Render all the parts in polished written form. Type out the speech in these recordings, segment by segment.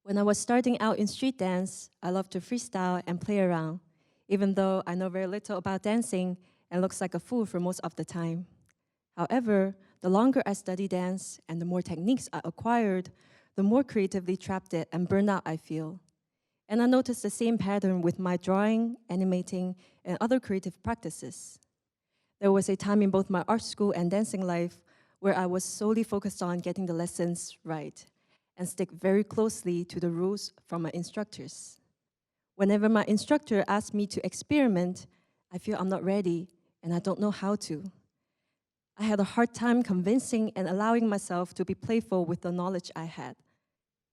When I was starting out in street dance, I loved to freestyle and play around, even though I know very little about dancing and looks like a fool for most of the time. However, the longer I study dance and the more techniques I acquired, the more creatively trapped and burned out I feel. And I noticed the same pattern with my drawing, animating, and other creative practices. There was a time in both my art school and dancing life where I was solely focused on getting the lessons right and stick very closely to the rules from my instructors. Whenever my instructor asks me to experiment, I feel I'm not ready and I don't know how to. I had a hard time convincing and allowing myself to be playful with the knowledge I had.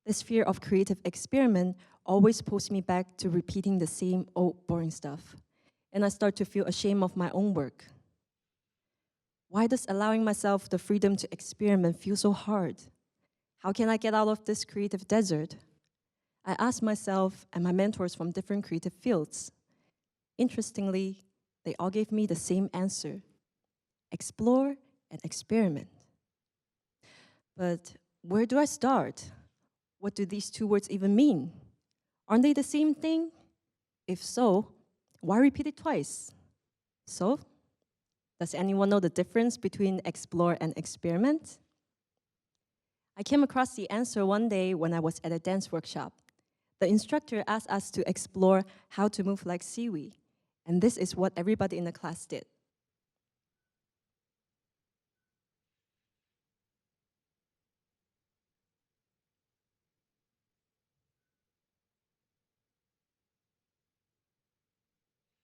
This fear of creative experiment always pulls me back to repeating the same old boring stuff, and I start to feel ashamed of my own work. Why does allowing myself the freedom to experiment feel so hard? How can I get out of this creative desert? I asked myself and my mentors from different creative fields. Interestingly, they all gave me the same answer: explore and experiment. But where do I start? What do these two words even mean? Aren't they the same thing? If so, why repeat it twice? So, does anyone know the difference between explore and experiment? I came across the answer one day when I was at a dance workshop. The instructor asked us to explore how to move like seaweed, and this is what everybody in the class did.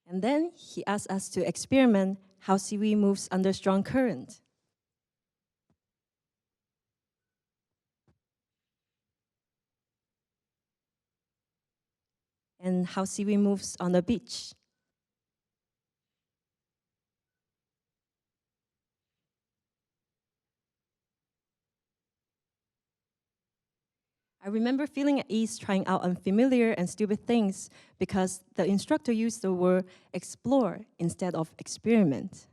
And then he asked us to experiment how seaweed moves under strong current. And how seaweed moves on the beach. I remember feeling at ease trying out unfamiliar and stupid things because the instructor used the word explore instead of experiment.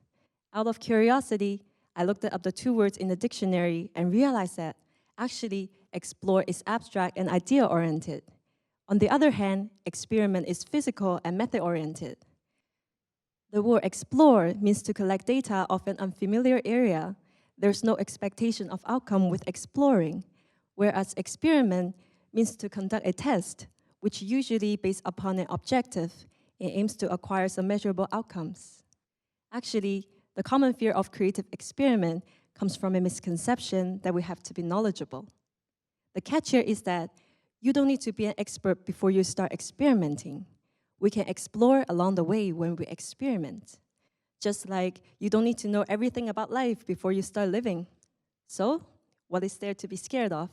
Out of curiosity, I looked up the two words in the dictionary and realized that actually explore is abstract and idea-oriented. On the other hand, experiment is physical and method-oriented. The word explore means to collect data of an unfamiliar area. There's no expectation of outcome with exploring, whereas experiment means to conduct a test, which usually based upon an objective and aims to acquire some measurable outcomes. Actually, the common fear of creative experiment comes from a misconception that we have to be knowledgeable. The catch here is that you don't need to be an expert before you start experimenting. We can explore along the way when we experiment. Just like you don't need to know everything about life before you start living. So, what is there to be scared of?